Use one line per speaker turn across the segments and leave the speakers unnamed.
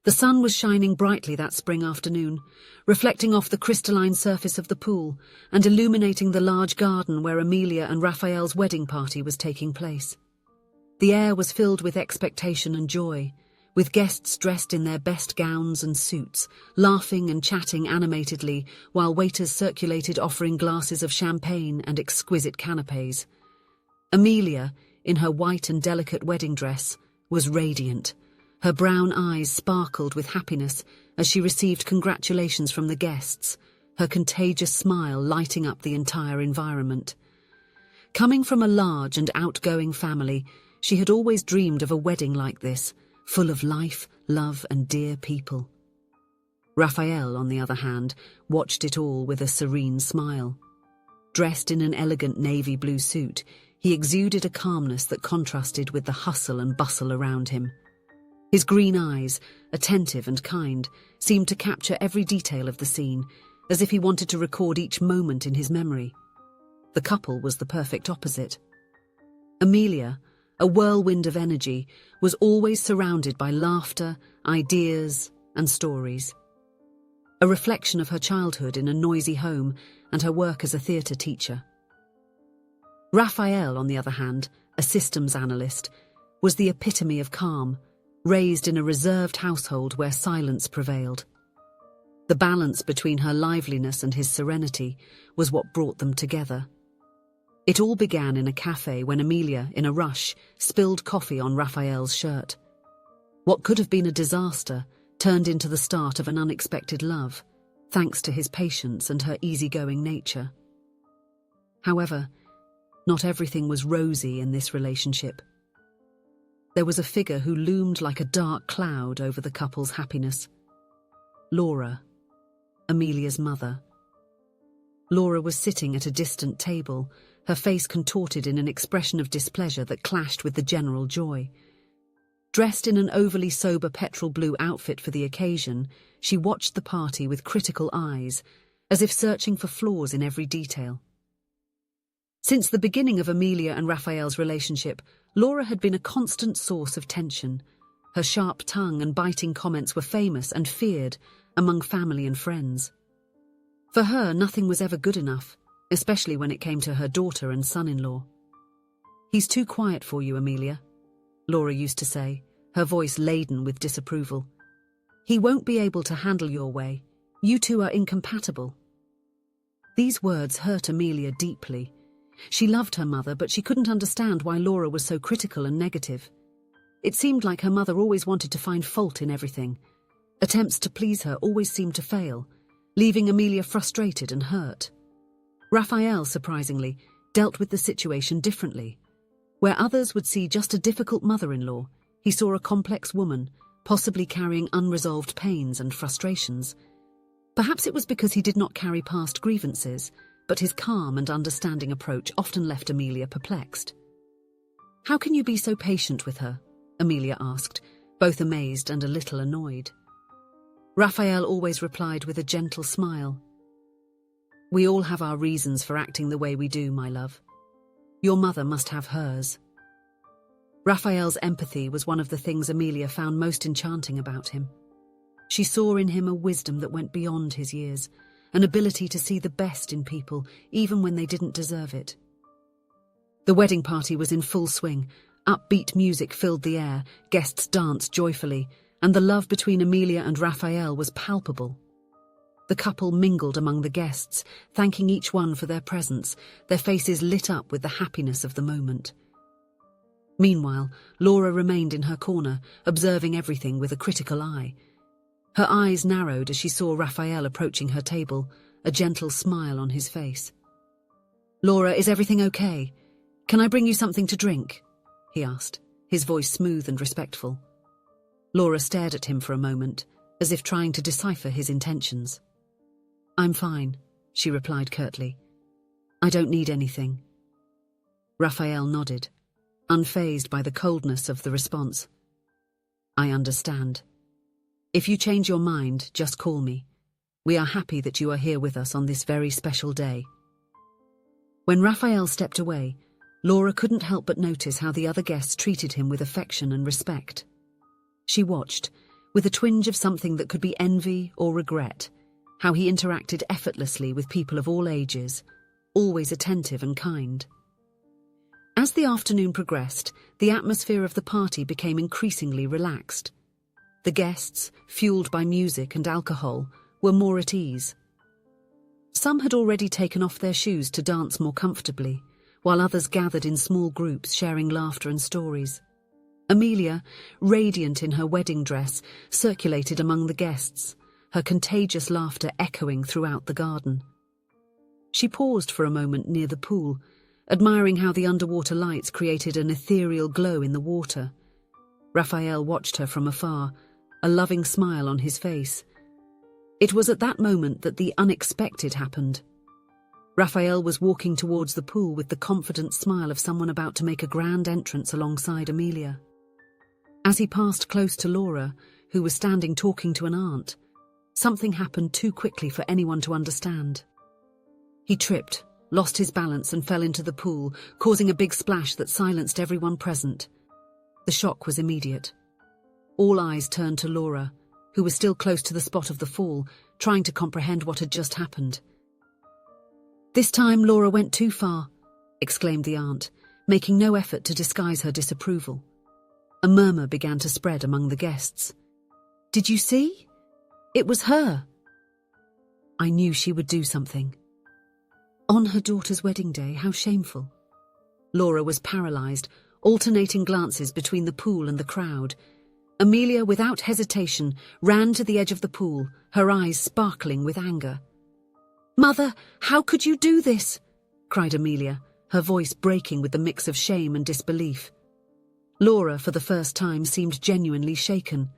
The sun was shining brightly that spring afternoon, reflecting off the crystalline surface of the pool and illuminating the large garden where Amelia and Raphael's wedding party was taking place. The air was filled with expectation and joy, with guests dressed in their best gowns and suits, laughing and chatting animatedly while waiters circulated offering glasses of champagne and exquisite canapes. Amelia, in her white and delicate wedding dress, was radiant. Her brown eyes sparkled with happiness as she received congratulations from the guests, her contagious smile lighting up the entire environment. Coming from a large and outgoing family, she had always dreamed of a wedding like this, full of life, love, and dear people. Raphael, on the other hand, watched it all with a serene smile. Dressed in an elegant navy blue suit, he exuded a calmness that contrasted with the hustle and bustle around him. His green eyes, attentive and kind, seemed to capture every detail of the scene, as if he wanted to record each moment in his memory. The couple was the perfect opposite. Amelia, a whirlwind of energy, was always surrounded by laughter, ideas, and stories. A reflection of her childhood in a noisy home and her work as a theatre teacher. Raphael, on the other hand, a systems analyst, was the epitome of calm, raised in a reserved household where silence prevailed. The balance between her liveliness and his serenity was what brought them together. It all began in a cafe when Amelia, in a rush, spilled coffee on Raphael's shirt. What could have been a disaster turned into the start of an unexpected love, thanks to his patience and her easygoing nature. However, not everything was rosy in this relationship. There was a figure who loomed like a dark cloud over the couple's happiness. Laura, Amelia's mother. Laura was sitting at a distant table, her face contorted in an expression of displeasure that clashed with the general joy. Dressed in an overly sober petrol blue outfit for the occasion, she watched the party with critical eyes, as if searching for flaws in every detail. Since the beginning of Amelia and Raphael's relationship, Laura had been a constant source of tension. Her sharp tongue and biting comments were famous and feared among family and friends. For her, nothing was ever good enough, especially when it came to her daughter and son-in-law. "He's too quiet for you, Amelia," Laura used to say, her voice laden with disapproval. "He won't be able to handle your way. You two are incompatible." These words hurt Amelia deeply. She loved her mother, but she couldn't understand why Laura was so critical and negative. It seemed like her mother always wanted to find fault in everything. Attempts to please her always seemed to fail, leaving Amelia frustrated and hurt. Raphael, surprisingly, dealt with the situation differently. Where others would see just a difficult mother-in-law, he saw a complex woman, possibly carrying unresolved pains and frustrations. Perhaps it was because he did not carry past grievances, but his calm and understanding approach often left Amelia perplexed. "How can you be so patient with her?" Amelia asked, both amazed and a little annoyed. Raphael always replied with a gentle smile. "We all have our reasons for acting the way we do, my love. Your mother must have hers." Raphael's empathy was one of the things Amelia found most enchanting about him. She saw in him a wisdom that went beyond his years, an ability to see the best in people, even when they didn't deserve it. The wedding party was in full swing. Upbeat music filled the air, guests danced joyfully, and the love between Amelia and Raphael was palpable. The couple mingled among the guests, thanking each one for their presence, their faces lit up with the happiness of the moment. Meanwhile, Laura remained in her corner, observing everything with a critical eye. Her eyes narrowed as she saw Raphael approaching her table, a gentle smile on his face. "Laura, is everything okay? Can I bring you something to drink?" he asked, his voice smooth and respectful. Laura stared at him for a moment, as if trying to decipher his intentions. "I'm fine," she replied curtly. "I don't need anything." Raphael nodded, unfazed by the coldness of the response. "I understand. If you change your mind, just call me. We are happy that you are here with us on this very special day." When Raphael stepped away, Laura couldn't help but notice how the other guests treated him with affection and respect. She watched, with a twinge of something that could be envy or regret, how he interacted effortlessly with people of all ages, always attentive and kind. As the afternoon progressed, the atmosphere of the party became increasingly relaxed. The guests, fueled by music and alcohol, were more at ease. Some had already taken off their shoes to dance more comfortably, while others gathered in small groups sharing laughter and stories. Amelia, radiant in her wedding dress, circulated among the guests, her contagious laughter echoing throughout the garden. She paused for a moment near the pool, admiring how the underwater lights created an ethereal glow in the water. Raphael watched her from afar, a loving smile on his face. It was at that moment that the unexpected happened. Raphael was walking towards the pool with the confident smile of someone about to make a grand entrance alongside Amelia. As he passed close to Laura, who was standing talking to an aunt, something happened too quickly for anyone to understand. He tripped, lost his balance and fell into the pool, causing a big splash that silenced everyone present. The shock was immediate. All eyes turned to Laura, who was still close to the spot of the fall, trying to comprehend what had just happened. "This time Laura went too far," exclaimed the aunt, making no effort to disguise her disapproval. A murmur began to spread among the guests. "Did you see? It was her." "I knew she would do something." On her daughter's wedding day, how shameful. Laura was paralyzed, alternating glances between the pool and the crowd. Amelia, without hesitation, ran to the edge of the pool, her eyes sparkling with anger. "Mother, how could you do this?" cried Amelia, her voice breaking with the mix of shame and disbelief. Laura, for the first time, seemed genuinely shaken.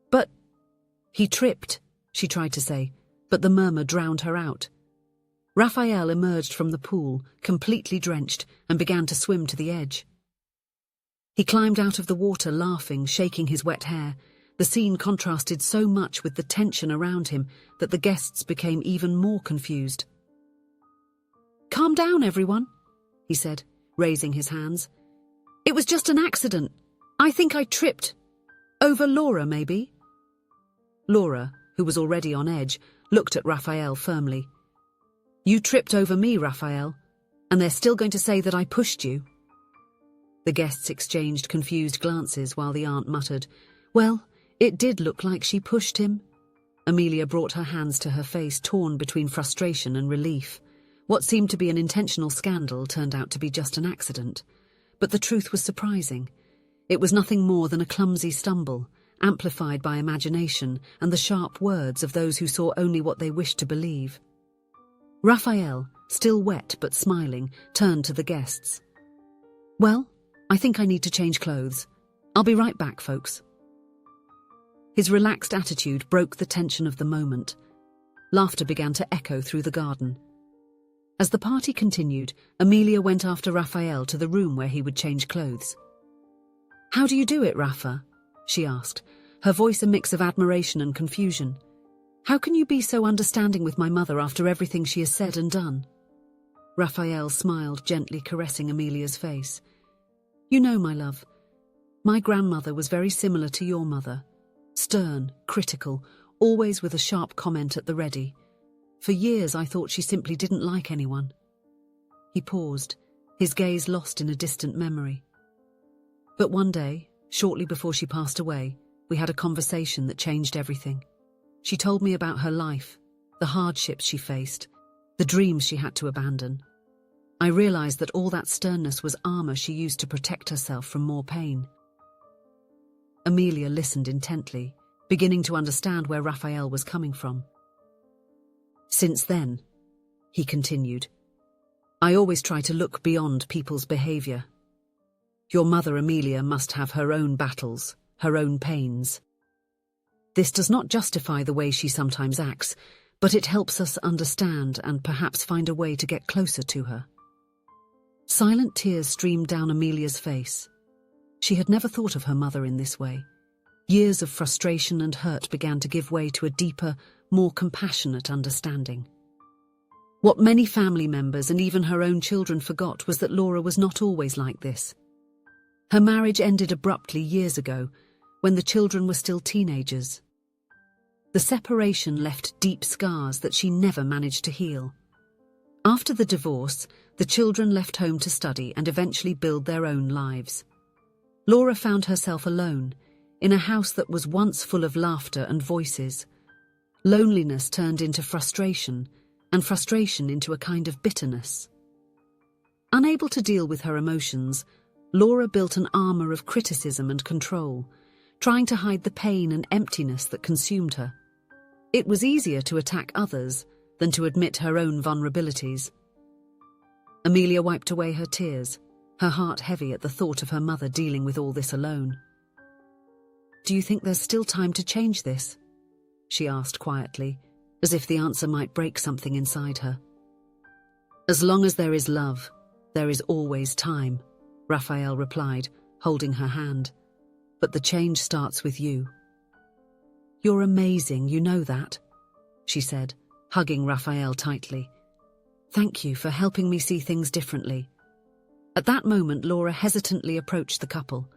But... He tripped, she tried to say, but the murmur drowned her out. Raphael emerged from the pool, completely drenched, and began to swim to the edge. He climbed out of the water laughing, shaking his wet hair. The scene contrasted so much with the tension around him that the guests became even more confused. "Calm down, everyone," he said, raising his hands. "It was just an accident. I think I tripped. Over Laura, maybe?" Laura, who was already on edge, looked at Raphael firmly. "You tripped over me, Raphael, and they're still going to say that I pushed you." The guests exchanged confused glances while the aunt muttered, "Well, it did look like she pushed him." Amelia brought her hands to her face, torn between frustration and relief. What seemed to be an intentional scandal turned out to be just an accident. But the truth was surprising. It was nothing more than a clumsy stumble, amplified by imagination and the sharp words of those who saw only what they wished to believe. Raphael, still wet but smiling, turned to the guests. "Well, I think I need to change clothes. I'll be right back, folks." His relaxed attitude broke the tension of the moment. Laughter began to echo through the garden. As the party continued, Amelia went after Raphael to the room where he would change clothes. "How do you do it, Rafa?" she asked, her voice a mix of admiration and confusion. "How can you be so understanding with my mother after everything she has said and done?" Raphael smiled, gently caressing Amelia's face. "You know, my love, my grandmother was very similar to your mother. Stern, critical, always with a sharp comment at the ready. For years I thought she simply didn't like anyone." He paused, his gaze lost in a distant memory. "But one day, shortly before she passed away, we had a conversation that changed everything. She told me about her life, the hardships she faced, the dreams she had to abandon. I realized that all that sternness was armor she used to protect herself from more pain." Amelia listened intently, beginning to understand where Raphael was coming from. "Since then," he continued, "I always try to look beyond people's behavior. Your mother, Amelia, must have her own battles, her own pains. This does not justify the way she sometimes acts, but it helps us understand and perhaps find a way to get closer to her." Silent tears streamed down Amelia's face. She had never thought of her mother in this way. Years of frustration and hurt began to give way to a deeper, more compassionate understanding. What many family members and even her own children forgot was that Laura was not always like this. Her marriage ended abruptly years ago, when the children were still teenagers. The separation left deep scars that she never managed to heal. After the divorce, the children left home to study and eventually build their own lives. Laura found herself alone, in a house that was once full of laughter and voices. Loneliness turned into frustration, and frustration into a kind of bitterness. Unable to deal with her emotions, Laura built an armor of criticism and control, trying to hide the pain and emptiness that consumed her. It was easier to attack others than to admit her own vulnerabilities. Amelia wiped away her tears, her heart heavy at the thought of her mother dealing with all this alone. "Do you think there's still time to change this?" she asked quietly, as if the answer might break something inside her. "As long as there is love, there is always time," Raphael replied, holding her hand. "But the change starts with you." "You're amazing, you know that," she said, hugging Raphael tightly. "Thank you for helping me see things differently." At that moment, Laura hesitantly approached the couple.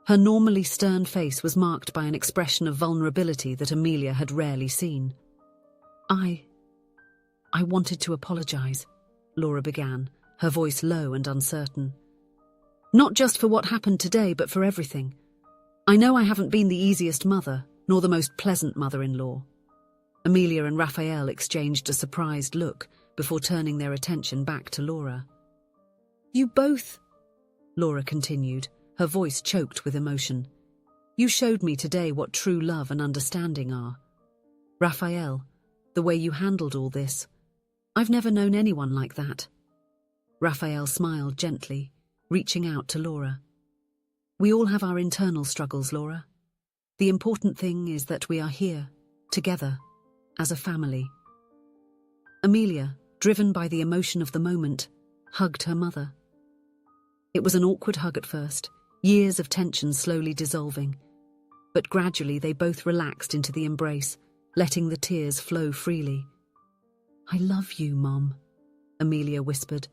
Her normally stern face was marked by an expression of vulnerability that Amelia had rarely seen. I wanted to apologize," Laura began, her voice low and uncertain. "Not just for what happened today, but for everything. I know I haven't been the easiest mother, nor the most pleasant mother-in-law." Amelia and Raphael exchanged a surprised look before turning their attention back to Laura. "You both," Laura continued, her voice choked with emotion. "You showed me today what true love and understanding are. Raphael, the way you handled all this, I've never known anyone like that." Raphael smiled gently, reaching out to Laura. "We all have our internal struggles, Laura. The important thing is that we are here, together, as a family." Amelia, driven by the emotion of the moment, hugged her mother. It was an awkward hug at first, years of tension slowly dissolving. But gradually they both relaxed into the embrace, letting the tears flow freely. "I love you, Mom," Amelia whispered,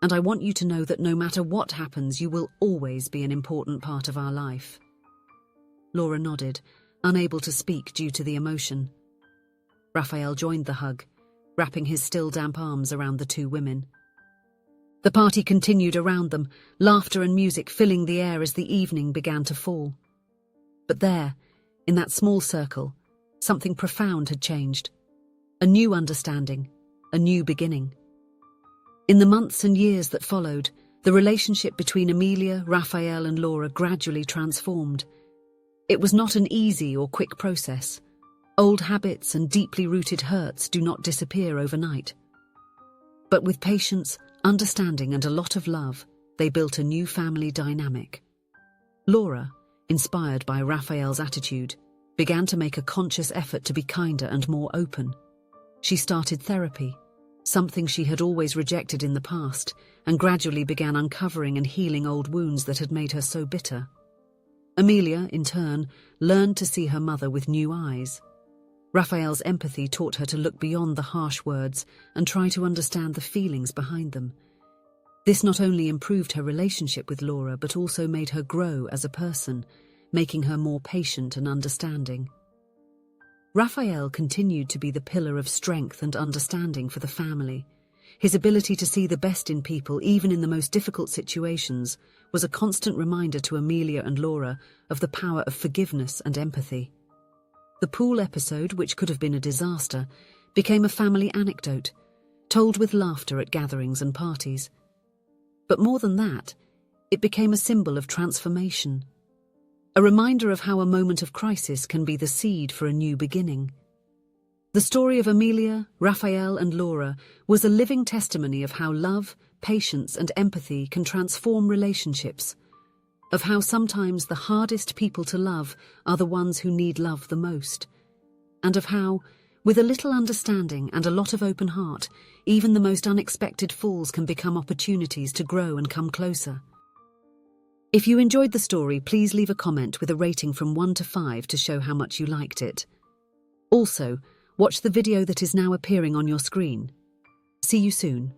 "and I want you to know that no matter what happens, you will always be an important part of our life." Laura nodded, unable to speak due to the emotion. Raphael joined the hug, wrapping his still damp arms around the two women. The party continued around them, laughter and music filling the air as the evening began to fall. But there, in that small circle, something profound had changed. A new understanding, a new beginning. In the months and years that followed, the relationship between Amelia, Raphael and Laura gradually transformed. It was not an easy or quick process. Old habits and deeply rooted hurts do not disappear overnight. But with patience, understanding and a lot of love, they built a new family dynamic. Laura, inspired by Raphael's attitude, began to make a conscious effort to be kinder and more open. She started therapy, something she had always rejected in the past, and gradually began uncovering and healing old wounds that had made her so bitter. Amelia, in turn, learned to see her mother with new eyes. Raphael's empathy taught her to look beyond the harsh words and try to understand the feelings behind them. This not only improved her relationship with Laura, but also made her grow as a person, making her more patient and understanding. Raphael continued to be the pillar of strength and understanding for the family. His ability to see the best in people, even in the most difficult situations, was a constant reminder to Amelia and Laura of the power of forgiveness and empathy. The pool episode, which could have been a disaster, became a family anecdote, told with laughter at gatherings and parties. But more than that, it became a symbol of transformation. A reminder of how a moment of crisis can be the seed for a new beginning. The story of Amelia, Raphael and Laura was a living testimony of how love, patience and empathy can transform relationships, of how sometimes the hardest people to love are the ones who need love the most, and of how, with a little understanding and a lot of open heart, even the most unexpected falls can become opportunities to grow and come closer. If you enjoyed the story, please leave a comment with a rating from 1 to 5 to show how much you liked it. Also, watch the video that is now appearing on your screen. See you soon.